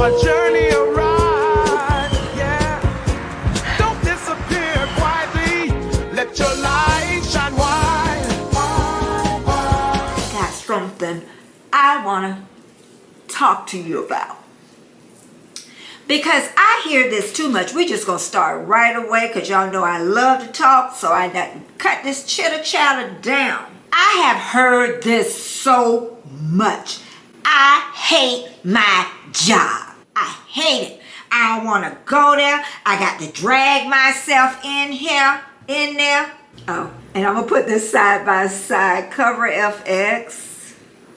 a journey, a ride, yeah. Don't disappear quietly. Let your light shine wide. Got something I want to talk to you about. Because I hear this too much. We just going to start right away because y'all know I love to talk. So I got to cut this chitter chatter down. I have heard this so much. I hate my job. I hate it. I don't want to go there. I got to drag myself in there. Oh, and I'm going to put this side by side. Cover FX.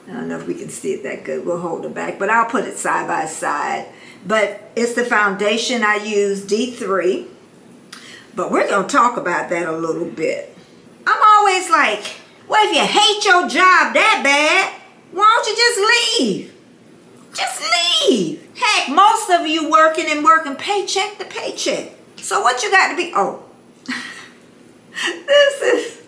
I don't know if we can see it that good. We'll hold it back. But I'll put it side by side. But it's the foundation I use, D3. But we're going to talk about that a little bit. I'm always like, well, if you hate your job that bad, why don't you just leave? Just leave. Heck, most of you working paycheck to paycheck. So what you got to be? Oh, this is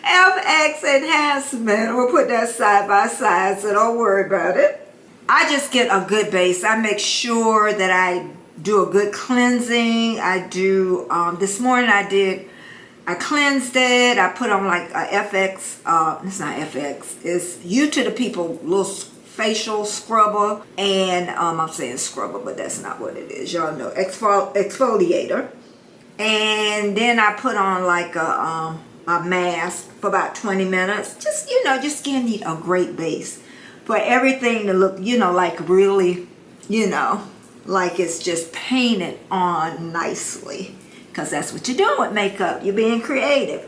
FX enhancement. We'll put that side by side, so don't worry about it. I just get a good base. I make sure that I do a good cleansing. I do, this morning I cleansed it. I put on like a FX, it's not FX, it's You to the People little facial scrubber. And I'm saying scrubber, but that's not what it is. Y'all know, exfoliator. And then I put on like a mask for about 20 minutes. Just, you know, just give me a great base. For everything to look, you know, like really, you know, like it's just painted on nicely. Because that's what you're doing with makeup. You're being creative.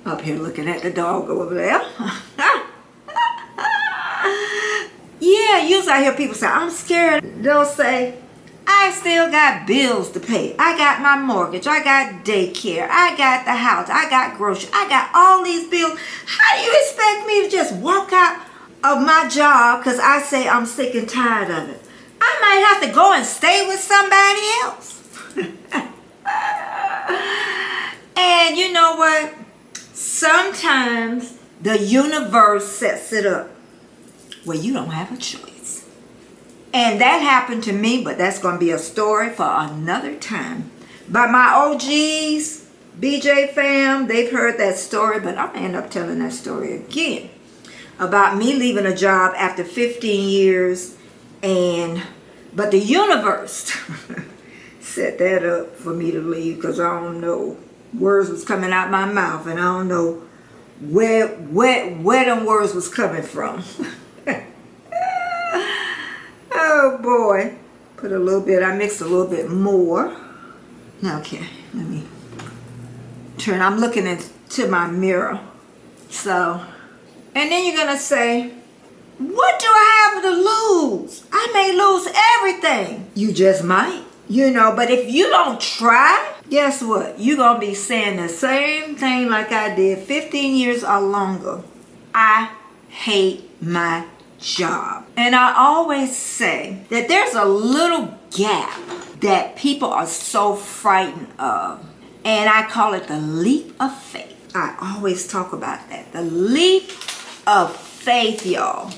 Up here looking at the dog over there. Yeah, usually I hear people say, I'm scared. They'll say, I still got bills to pay. I got my mortgage. I got daycare. I got the house. I got groceries. I got all these bills. How do you expect me to just walk out of my job because I say I'm sick and tired of it? I might have to go and stay with somebody else. And you know what? Sometimes the universe sets it up where you don't have a choice. And that happened to me, but that's going to be a story for another time. But my OGs, BJ fam, they've heard that story, but I'm going to end up telling that story again. About me leaving a job after 15 years, but the universe set that up for me to leave because I don't know, words was coming out my mouth and I don't know where them words was coming from. Oh boy, put a little bit, I mixed a little bit more. Okay, let me turn, I'm looking into my mirror. So, and then you're gonna say, what do I have to lose? I may lose everything. You just might, you know, but if you don't try, guess what? You're gonna be saying the same thing like I did 15 years or longer. I hate my job. And I always say that there's a little gap that people are so frightened of. And I call it the leap of faith. I always talk about that. The leap of faith, y'all.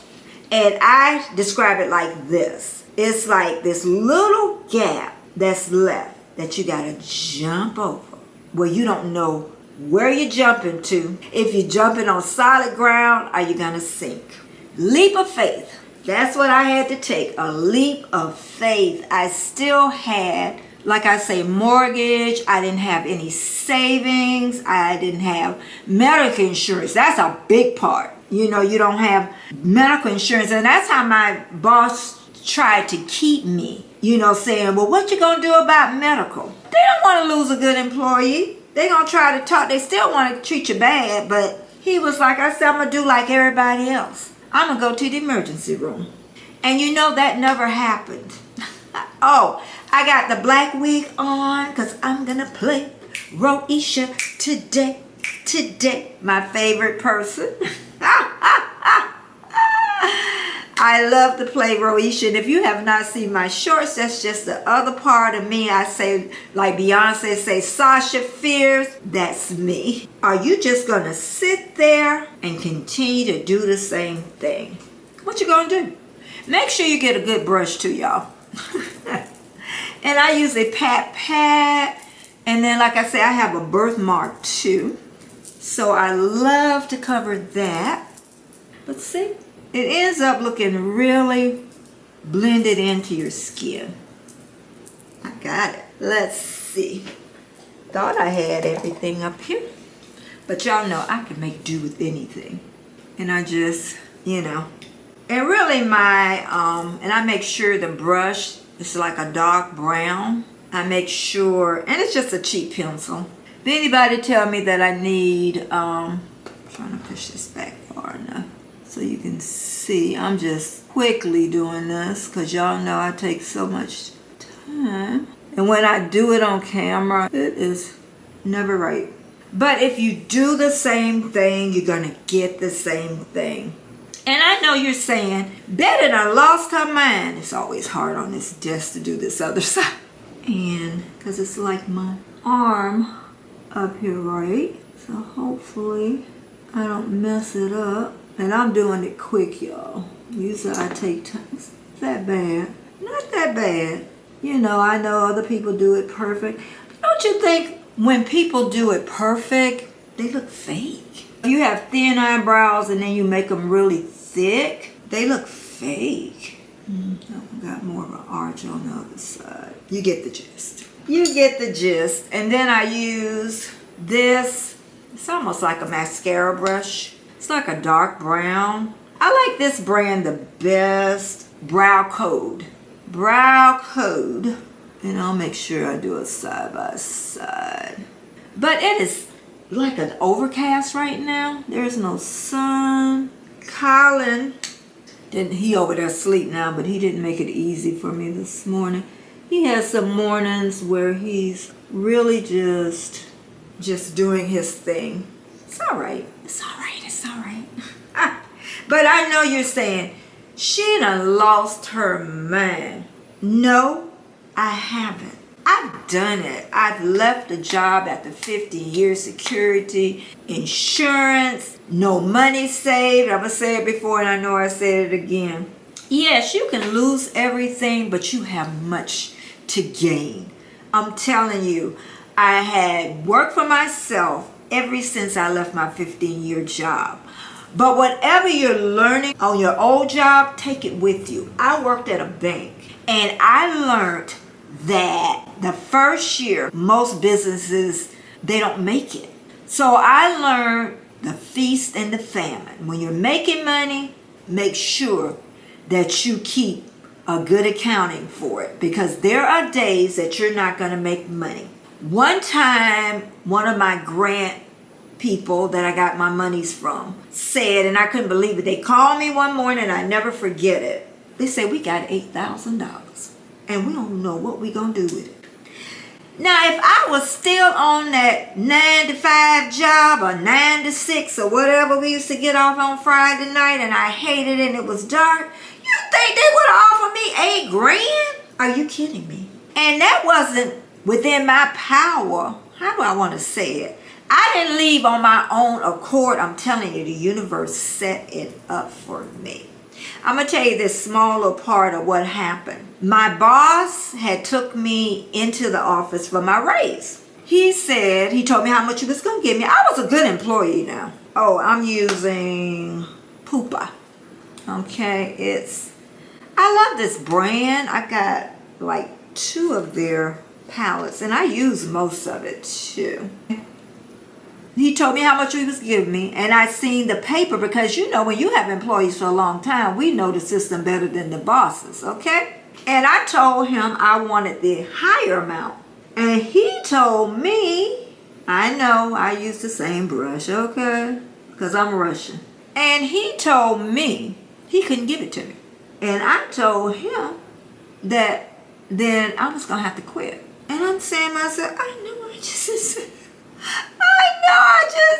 And I describe it like this. It's like this little gap that's left that you gotta jump over, where you don't know where you're jumping to. If you're jumping on solid ground, are you gonna sink? Leap of faith. That's what I had to take, a leap of faith. I still had, like I say, mortgage. I didn't have any savings. I didn't have medical insurance. That's a big part. You know, you don't have medical insurance. And that's how my boss tried to keep me, you know, saying, well, what you gonna do about medical? They don't want to lose a good employee. They're gonna try to talk. They still want to treat you bad. But he was like, I said, I'm gonna do like everybody else. I'm gonna go to the emergency room. And you know that never happened. Oh, I got the black wig on because I'm gonna play Roisha today. Today, my favorite person. I love to play Roisha. And if you have not seen my shorts, that's just the other part of me. I say, like Beyonce say, Sasha Fierce, that's me. Are you just gonna sit there and continue to do the same thing? What you gonna do? Make sure you get a good brush too, y'all. And I usually pat. And then, like I say, I have a birthmark too. So I love to cover that. But see, it ends up looking really blended into your skin. I got it. Let's see. Thought I had everything up here. But y'all know I can make do with anything. And I just, you know. And really my, and I make sure the brush is like a dark brown. I make sure, and it's just a cheap pencil. If anybody tell me that I need, I'm trying to push this back far enough so you can see. I'm just quickly doing this because y'all know I take so much time. And when I do it on camera, it is never right. But if you do the same thing, you're going to get the same thing. And I know you're saying, Betty done lost her mind. It's always hard on this desk to do this other side. And because it's like my arm up here, right? So hopefully I don't mess it up. And I'm doing it quick, y'all. Usually I take time. It's that bad. Not that bad. You know, I know other people do it perfect. Don't you think when people do it perfect, they look fake? If you have thin eyebrows and then you make them really thick, they look fake. I got more of an arch on the other side. You get the gist. You get the gist. And then I use this. It's almost like a mascara brush. It's like a dark brown. I like this brand the best. Brow Code. Brow Code. And I'll make sure I do it side by side. But it is like an overcast right now. There's no sun. Colin, he over there asleep now, but he didn't make it easy for me this morning. He has some mornings where he's really just doing his thing. It's all right. It's all right. It's all right. But I know you're saying, she done lost her mind. No, I haven't. I've done it. I've left a job after 50 years, security, insurance, no money saved. I've said it before and I know I said it again. Yes, you can lose everything, but you have much to gain. I'm telling you, I had worked for myself ever since I left my 15-year job. But whatever you're learning on your old job, take it with you. I worked at a bank and I learned that the first year, most businesses, they don't make it. So I learned the feast and the famine. When you're making money, make sure that you keep a good accounting for it, because there are days that you're not going to make money. One time, one of my grant people that I got my monies from said, and I couldn't believe it, they called me one morning, I never forget it. They said, we got $8,000 and we don't know what we're going to do with it. Now, if I was still on that 9 to 5 job or 9 to 6 or whatever we used to get off on Friday night and I hated it and it was dark, you think they would have offered me $8 grand? Are you kidding me? And that wasn't within my power. How do I want to say it? I didn't leave on my own accord. I'm telling you, the universe set it up for me. I'm going to tell you this small little part of what happened. My boss had took me into the office for my raise. He said, he told me how much he was going to give me. I was a good employee now. Oh, I'm using Pupa. Okay, I love this brand. I got like 2 of their palettes and I use most of it too. He told me how much he was giving me, and I seen the paper, because you know when you have employees for a long time, we know the system better than the bosses, okay? And I told him I wanted the higher amount. And he told me, I know I use the same brush, okay? Because I'm Russian. And he told me he couldn't give it to me. And I told him that then I was going to have to quit. And I'm saying to myself, I know I just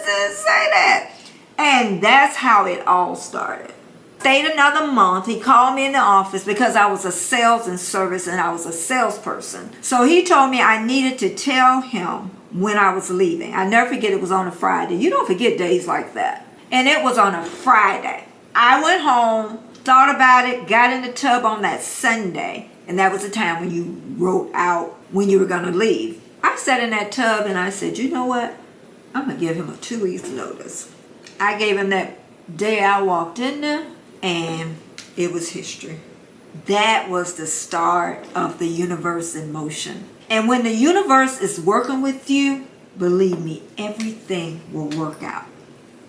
didn't say that. And that's how it all started. Stayed another month. He called me in the office because I was a sales and service and I was a salesperson. So he told me I needed to tell him when I was leaving. I never forget, it was on a Friday. You don't forget days like that. And it was on a Friday. I went home, thought about it, got in the tub on that Sunday. And that was the time when you wrote out when you were going to leave. I sat in that tub and I said, you know what? I'm going to give him a 2 weeks notice. I gave him that day I walked in there, and it was history. That was the start of the universe in motion. And when the universe is working with you, believe me, everything will work out.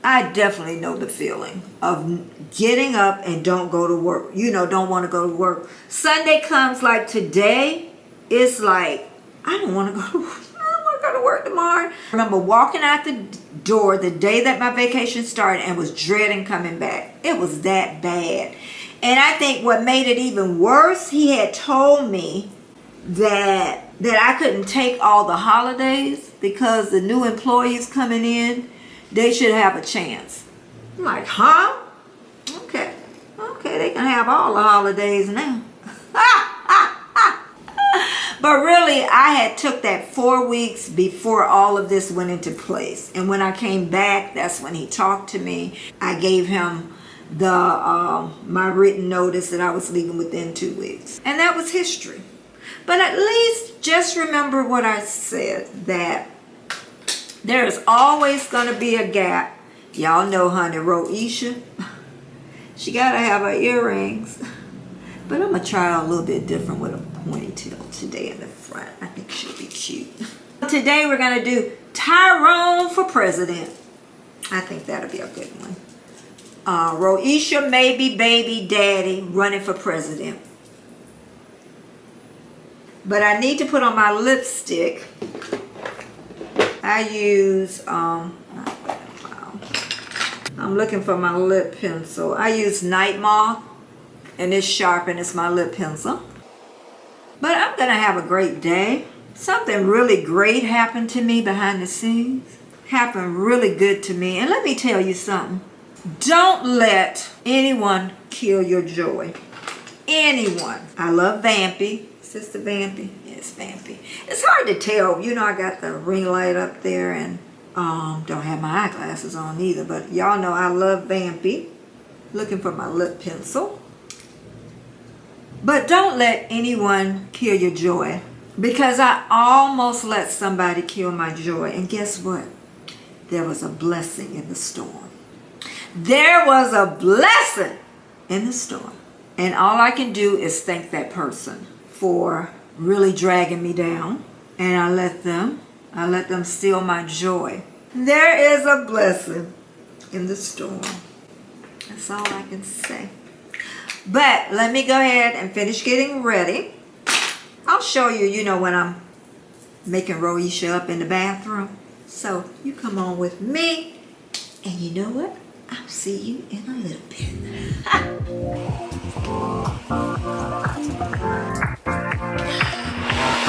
I definitely know the feeling of getting up and don't go to work. You know, don't want to go to work. Sunday comes like today, it's like, I don't want to go to work. I don't want to go to work tomorrow. I remember walking out the door the day that my vacation started and was dreading coming back. It was that bad. And I think what made it even worse, he had told me that I couldn't take all the holidays because the new employees coming in, they should have a chance. I'm like, huh? Okay. Okay, they can have all the holidays now. But really, I had took that 4 weeks before all of this went into place. And when I came back, that's when he talked to me. I gave him the my written notice that I was leaving within 2 weeks. And that was history. But at least just remember what I said, that there is always going to be a gap. Y'all know, honey, Roisha, she got to have her earrings. But I'm going to try a little bit different with a ponytail today in the front. I think she'll be cute. Today we're going to do Tyrone for president. I think that'll be a good one. Roisha, maybe baby daddy, running for president. But I need to put on my lipstick. I use, I'm looking for my lip pencil. I use Night Moth, and it's sharp, and it's my lip pencil. But I'm gonna have a great day. Something really great happened to me behind the scenes. Happened really good to me. And let me tell you something. Don't let anyone kill your joy. Anyone. I love Vampy. Sister Vampy. Yes, Vampy. It's hard to tell. You know, I got the ring light up there and don't have my eyeglasses on either. But y'all know I love Vampy. Looking for my lip pencil. But don't let anyone kill your joy. Because I almost let somebody kill my joy. And guess what? There was a blessing in the storm. There was a blessing in the storm. And all I can do is thank that person for really dragging me down. And I let them steal my joy. There is a blessing in the storm. That's all I can say. But let me go ahead and finish getting ready. I'll show you, you know, when I'm making Roisha up in the bathroom. So you come on with me. And you know what? I'll see you in a little bit.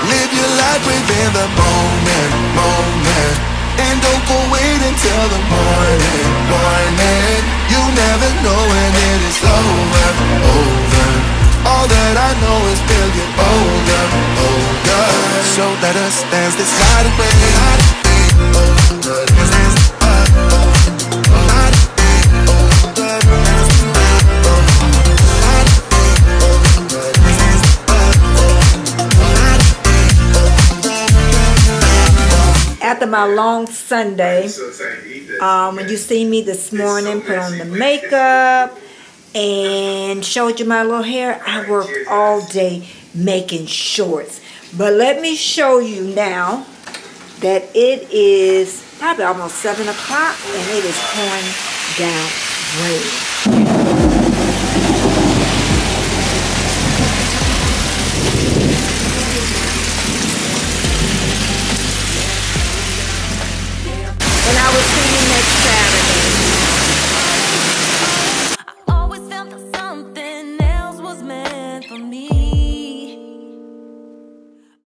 Live your life within the moment. And don't go wait until the morning. You never know when it is over. All that I know is we'll get older. So let us dance this night away. After my long Sunday, when you see me this morning, put on the makeup and showed you my little hair, I worked all day making shorts. But let me show you now that it is probably almost 7 o'clock and it is pouring down rain.